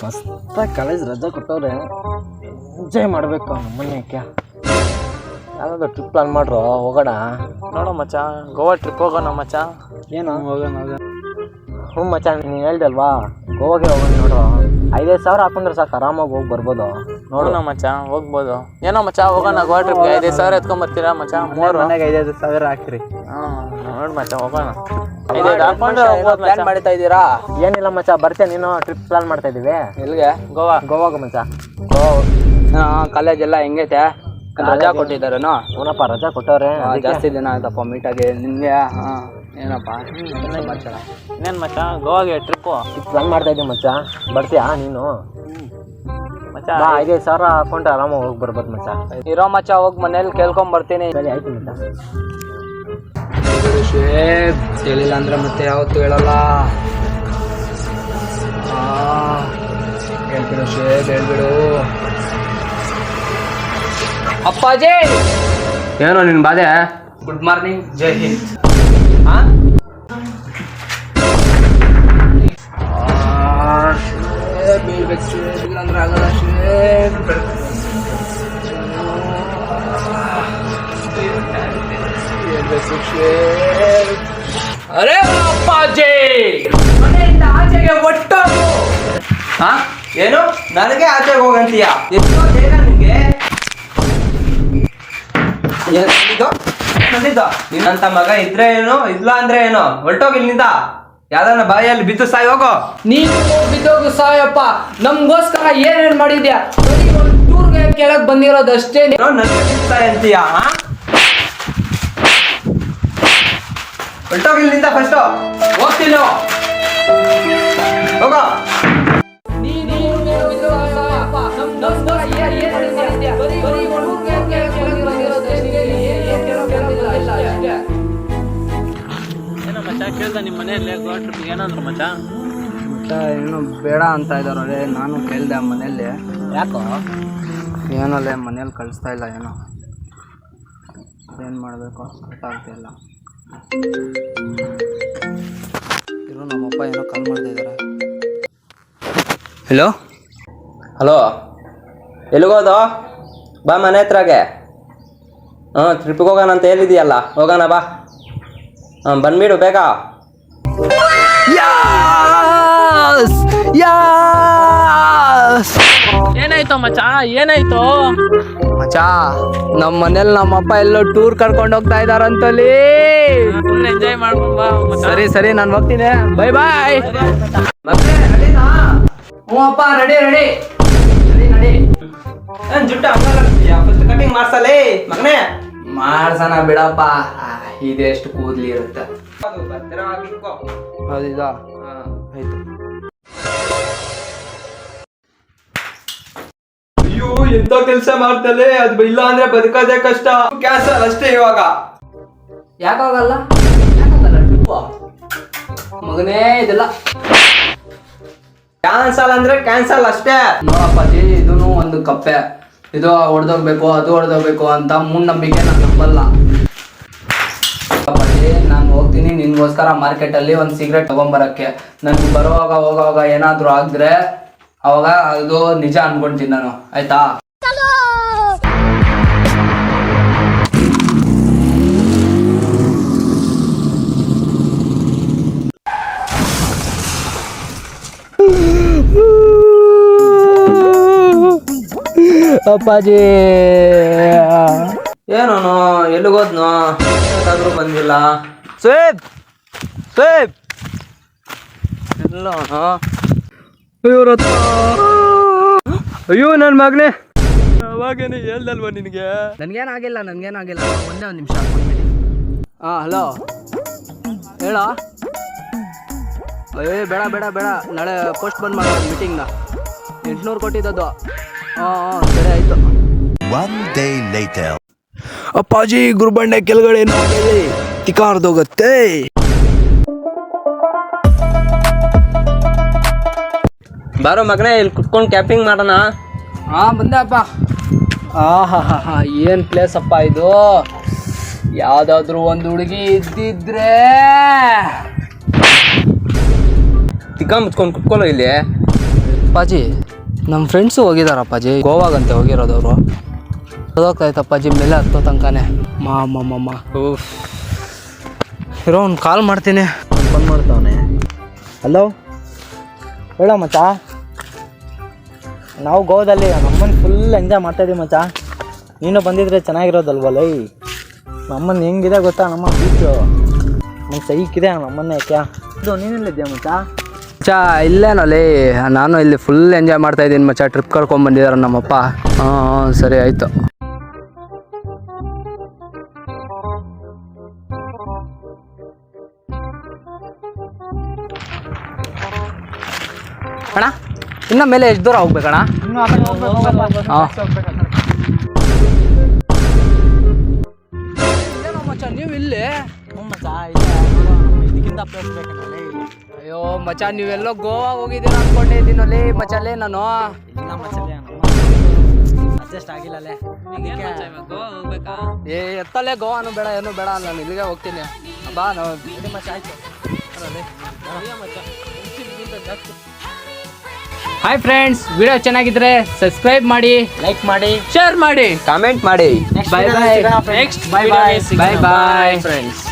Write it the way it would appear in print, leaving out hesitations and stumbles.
ಮಸ್ತಾಗಿ college ರಜಾ ಕೊಟ್ಟವ್ರೆ, enjoy ಮಾಡಬೇಕು ನಮ್ಮನೆಕ್ಕೆ. ಯಾವ್ದಾದ್ರು ಟ್ರಿಪ್ ಪ್ಲಾನ್ ಮಾಡ್ರು, ಹೋಗೋಣ. ನೋಡೋ ಮಚ್ಚ, ಗೋವಾ ಟ್ರಿಪ್ ಹೋಗೋಣ ಮಚ್ಚ. ಏನು ಹೋಗೋಣ? ಹ್ಞೂ ಮಚ್ಚ, ನೀನು ಹೇಳ್ದಲ್ವಾ ಗೋವಾಗೆ ಹೋಗೋಣ. ನೋಡ್ರು 5,000 ಹಾಕೊಂಡ್ರೆ ಸಾಕು, ಆರಾಮಾಗಿ ಹೋಗಿ ಬರ್ಬೋದು. ನೋಡೋಣ ಮಚ್ಚ, ಹೋಗ್ಬೋದು. ಏನೋ ಮಚ್ಚ, ಹೋಗೋಣ ಗೋವಾ ಟ್ರಿಪ್ಗೆ. 5,000 ಎತ್ಕೊಂಬರ್ತೀರಾ ಮಚ್ಚ? ಮೂರು ಮನೆಗೆ 5,000 ಹಾಕ್ರಿ. ನೋಡಿ ಮಚ್ಚ, ಹೋಗೋಣ. 5,000 ಹಾಕೊಂಡ್ರೆ ಹೋಗ್ಬೋದು. ಪ್ಲಾನ್ ಮಾಡ್ತಾ ಇದ್ದೀರಾ? ಏನಿಲ್ಲ ಮಚ್ಚ, ಬರ್ತೀಯ ನೀನು? ಟ್ರಿಪ್ ಪ್ಲಾನ್ ಮಾಡ್ತಾ ಇದ್ದೀವಿ. ಎಲ್ಲಿಗೆ? ಗೋವಾಗ ಮಚ್ಚ. ಕಾಲೇಜ್ ಎಲ್ಲ ಹೆಂಗೈತೆ? ರಜಾ ಕೊಟ್ಟಿದ್ದಾರೇನೋ? ಹೂನಪ್ಪ, ರಜಾ ಕೊಟ್ಟವ್ರೆ. ಜಾಸ್ತಿ ದಿನ ಆಯ್ತಪ್ಪ ಮೀಟಾಗಿ ನಿನ್ಗೆ. ಏನಪ್ಪ ಇನ್ನೇನು ಮಚ್ಚ, ಗೋವಾಗೆ ಟ್ರಿಪ್ಪು ಪ್ಲಾನ್ ಮಾಡ್ತಾ ಇದ್ದೀವಿ ಮಚ್ಚ, ಬರ್ತೀಯಾ ನೀನು? ಮಚ್ಚ 5,000 ಹಾಕೊಂಡ್ರೆ ಆರಾಮಾಗಿ ಹೋಗಿ ಬರ್ಬೋದು ಮಚ್ಚ. ಇರೋ ಮಚ್ಚ, ಹೋಗಿ ಮನೇಲಿ ಕೇಳ್ಕೊಂಬರ್ತೀನಿ. ಸರಿ ಆಯ್ತು ಮಚ್ಚ. ಹೇಳಿಲ್ಲ ಅಂದ್ರೆ ಮತ್ತೆ ಯಾವತ್ತು ಹೇಳಲ್ಲ. ಹೇಳ್ಬಿಡು ಶೇಬ್, ಹೇಳ್ಬಿಡು. ಅಪ್ಪಾಜಿ, ಏನೋ ನಿನ್ನ ಬಾಧೆ? ಗುಡ್ ಮಾರ್ನಿಂಗ್, ಜೈ ಹಿಂದ್. ಅಂದ್ರೆ ಆಗಲ್ಲ ಶೇಬ್. ಅರೆ ಅಪ್ಪಾಜಿ, ಮನೆಯಿಂದ ಆಚೆಗೆ ಒಟ್ಟೋಗು. ಏನು ನನಗೆ ಆಚೆಗೆ ಹೋಗಂತೀಯ? ಎಷ್ಟೋ ಬೇಗ ನಿಂಗೆ ನಿನ್ನಂತ ಮಗ ಇದ್ರೆ ಏನು, ಇಲ್ಲ ಅಂದ್ರೆ ಏನು? ಹೊರಟೋಗಿ ಇಲ್ಲಿಂದ. ಯಾವ್ದಾನ ಬಾಯಲ್ಲಿ ಬಿದ್ದು ಸಾಯಿ ಹೋಗೋ. ನೀನು ಬಿದ್ದೋಗು ಸಾಯಪ್ಪ. ನಮ್ಗೋಸ್ಕರ ಏನೇನ್ ಮಾಡಿದ್ಯಾ? ಒಂದು ಟೂರ್ಗೆ ಕೆಳಗ್ ಬಂದಿರೋದಷ್ಟೇ. ಸಾಯಿ ಅಂತೀಯ? ಹೊರಟೋಗಿ ಇಲ್ಲಿಂದ ಫಸ್ಟ್. ಹೋಗ್ತೀನಿ, ಹೋಗೋ. ಏನೋ ಮಚ್ಚ, ಕೇಳ್ದ ನಿಮ್ಮ ಮನೆಯಲ್ಲಿ ಗೋವಾ ಟ್ರಿಪ್ಗೆ ಏನಂದ್ರು ಮಚ್ಚ? ಏನು ಬೇಡ ಅಂತ ಇದ್ದಾರಲ್ಲೇ. ನಾನು ಕೇಳಿದೆ ಮನೇಲಿ. ಯಾಕೋ? ಏನಲ್ಲೇ ಮನೇಲಿ ಕಳಿಸ್ತಾ ಇಲ್ಲ. ಏನೋ ಏನು ಮಾಡಬೇಕು ಗೊತ್ತಾಗ್ತಿಲ್ಲ. ಇರೋ ನಮ್ಮಪ್ಪ ಏನೋ ಕಾಲ್ ಮಾಡ್ತಾ ಇದ್ದಾರೆ. ಹಲೋ ಹಲೋ, ಎಲ್ಲಿಗೋದು? ಬಾ ಮನೆ ಹತ್ರಗೆ. ಟ್ರಿಪ್ಪಿಗೆ ಹೋಗೋಣ ಅಂತ ಹೇಳಿದೆಯಲ್ಲ, ಹೋಗೋಣ ಬಾ. ಬಂದ್ಬಿಡು ಬೇಗ. ಏನಾಯ್ತು ಮಚ್ಚ, ಏನಾಯ್ತು ಮಚ್ಚಾ? ನಮ್ಮ ಮನೇಲಿ ನಮ್ಮಪ್ಪ ಎಲ್ಲೋ ಟೂರ್ ಕರ್ಕೊಂಡು ಹೋಗ್ತಾ ಇದಾರಂತಲ್ಲಿ. ಫುಲ್ ಎಂಜಾಯ್ ಮಾಡ್ಕೊಂಡು ಬಾ ಮಚ್ಚ. ಸರಿ ಸರಿ, ನಾನು ಹೋಗ್ತೀನಿ. Bye bye. ಹ್ಞೂ ಅಪ್ಪ, ರೆಡಿ ರೆಡಿ ನಡಿ. ಜುಟ್ಟು ಫಸ್ಟ್ ಕಟಿಂಗ್ ಮಾಡ್ಸಲೇ ಮಗನೇ. ಮಾಡ್ಸಣ ಬಿಡಪ್ಪ, ಇದೆಷ್ಟು ಕೂದ್ಲಿ ಇರುತ್ತೆ. ಹೌದಾ? ಆಯ್ತು. ಅಯ್ಯೋ, ಎಂತ ಕೆಲ್ಸ ಮಾಡ್ತಲೇ. ಅದು ಇಲ್ಲ ಅಂದ್ರೆ ಬದುಕೋದೇ ಕಷ್ಟ. ಕ್ಯಾನ್ಸಲ್ ಅಷ್ಟೇ ಇವಾಗ. ಯಾಕಾಗಲ್ಲ ಟ್ರಿಪ್ಪು ಮಗನೇ? ಇದೆಲ್ಲ ಕ್ಯಾನ್ಸಲ್ ಅಂದ್ರೆ ಕ್ಯಾನ್ಸಲ್ ಅಷ್ಟೇ. ನೋಡಪ್ಪಾಜಿ, ಇದೂ ಒಂದು ಕಪ್ಪೆ. ಇದು ಹೊಡೆದೋಗ್ಬೇಕು, ಅದು ಹೊಡೆದೋಗ್ಬೇಕು ಅಂತ ಮೂಢನಂಬಿಕೆ ನಾನು ನಂಬಲ್ಲ. ಅಪ್ಪಾಜಿ, ನಾನು ಹೋಗ್ತೀನಿ ನಿನ್ಗೋಸ್ಕರ ಮಾರ್ಕೆಟಲ್ಲಿ ಒಂದು ಸಿಗರೇಟ್ ತಗೊಂಬರಕ್ಕೆ. ನನಗೆ ಬರುವಾಗ ಹೋಗೋವಾಗ ಏನಾದರೂ ಆಗಿದ್ರೆ ಅವಾಗ ಅದು ನಿಜ ಅನ್ಕೊಂತೀನಿ ನಾನು. ಆಯ್ತಾ? ಅಪ್ಪಾಜಿ, ಏನೋನು ಎಲ್ಲಿಗೋದ್ನು? ಯಾಕಾದ್ರೂ ಬಂದಿಲ್ಲ. ಸ್ವೇಪ್ ಸ್ವೇಪ್ ಎಲ್ಲೋನು? ಅಯ್ಯೋ ನನ್ನ ಮಗನೇ, ಅವಾಗೇನೆ ಹೇಳ್ದಲ್ವ ನಿನಗೆ? ನನ್ಗೇನಾಗಿಲ್ಲ ಒಂದೇ ಒಂದು ನಿಮಿಷ. ಹಲೋ, ಹೇಳ. ಬೇಡ ಬೇಡ ಬೇಡ, ನಾಳೆ ಪೋಸ್ಟ್ ಬಂದ್ ಮಾಡೋ ಮೀಟಿಂಗ್ನ. 800 ಕೊಟ್ಟಿದ್ದದು. ಸರಿ ಆಯ್ತು. ಅಪ್ಪಾಜಿ, ಗುರುಬಂಡೆ ಕೆಳಗಡೆ ತಿಕಾರ್ದೋಗತ್ತೆ. ಬಾರೋ ಮಗನೇ, ಇಲ್ಲಿ ಕುತ್ಕೊಂಡು ಕ್ಯಾಂಪಿಂಗ್ ಮಾಡೋಣ. ಬಂದೆ ಅಪ್ಪ. ಏನ್ ಪ್ಲೇಸ್ ಅಪ್ಪ ಇದು. ಯಾವ್ದಾದ್ರು ಒಂದು ಹುಡುಗಿ ಇದ್ದಿದ್ರೆ. ತಿಕ್ಕ ಮುಚ್ಕೊಂಡು ಕುತ್ಕೊಳ್ಳೋ ಇಲ್ಲಿ. ಅಪ್ಪಾಜಿ ನಮ್ಮ ಫ್ರೆಂಡ್ಸು ಹೋಗಿದಾರ ಅಪ್ಪಾಜಿ, ಗೋವಾಗಂತೆ ಹೋಗಿರೋದವರು. ಹೋಗ್ತಾಯ್ತು ಅಪ್ಪಾಜಿ ಮೇಲೆ ಹತ್ತೋ ತನಕನೇ. ಮಮ್ಮ ಇರೋ ಒಂದು ಕಾಲ್ ಮಾಡ್ತೀನಿ. ಫೋನ್ ಮಾಡ್ತಾವನೆ. ಹಲೋ ಹೇಳೋ ಮಚ್ಚ, ನಾವು ಗೋವಾದಲ್ಲಿ ನಮ್ಮನ್ನು ಫುಲ್ ಎಂಜಾಯ್ ಮಾಡ್ತಾಯಿದ್ದೀವಿ ಮಚ್ಚ. ನೀನು ಬಂದಿದ್ರೆ ಚೆನ್ನಾಗಿರೋದಲ್ವಲ್ಲ. ನಮ್ಮನ್ನು ಹೆಂಗಿದೆ ಗೊತ್ತಾ, ನಮ್ಮ ಬೀಚು ನಮ್ಮ ಸೈಕಿದೆ ನಮ್ಮನ್ನೇ. ಯಾಕೆ ಇದು ನೀನೆಲ್ಲಿದ್ಯಾ ಮಚ್ಚ? ಮಚ್ಚ ಇಲ್ಲೇನಲ್ಲಿ ನಾನು ಇಲ್ಲಿ ಫುಲ್ ಎಂಜಾಯ್ ಮಾಡ್ತಾ ಇದ್ದೀನಿ ಮಚ್ಚ. ಟ್ರಿಪ್ ಕರ್ಕೊಂಡ್ಬಂದಿದ್ದಾರೆ ನಮ್ಮಪ್ಪ. ಹಾಂ ಸರಿ ಆಯಿತು. ಅಣ್ಣ ಇನ್ನು ಮೇಲೆ ಎಷ್ಟು ದೂರ ಹೋಗ್ಬೇಕಣ್ಣ? ಹಾಂ ಮಚ್ಚ ನೀವು ಇಲ್ಲಿ? ಮಚ್ಚ ಇದಕ್ಕಿಂತ ಪ್ಲೇಸ್ ಬೇಕಲ್ಲಿ. ಅಯ್ಯೋ ಮಚ್ಚ ನೀವೆಲ್ಲೋ ಗೋವಾ ಹೋಗಿದ್ದೀರ ಅನ್ಕೊಂಡಿದ್ದೀನಲ್ಲಿ ಮಚ್ಚಲ್ಲೇ ನಾನು. ಇಲ್ಲ ಮಚ್ಚಲ್ಲೇ ಅಡ್ಜಸ್ಟ್ ಆಗಿಲ್ಲಲ್ಲೇ. ಏ ಎತ್ತಲ್ಲೇ ಗೋವಾನು ಬೇಡ ಏನೂ ಬೇಡ, ನಾನು ಇಲ್ಲಿಗೆ ಹೋಗ್ತೀನಿ. ಬಾ ನಾವು ಮಚ್ಚ ಆಯ್ತು. ಹಾಯ್ ಫ್ರೆಂಡ್ಸ್, ವಿಡಿಯೋ ಚೆನ್ನಾಗಿದ್ರೆ ಸಬ್ಸ್ಕ್ರೈಬ್ ಮಾಡಿ, ಲೈಕ್ ಮಾಡಿ, ಶೇರ್ ಮಾಡಿ, ಕಾಮೆಂಟ್ ಮಾಡಿ. ಬಾಯ್ ಬಾಯ್. ನೆಕ್ಸ್ಟ್ ಬಾಯ್ ಬಾಯ್ ಬಾಯ್ ಬಾಯ್ ಫ್ರೆಂಡ್ಸ್.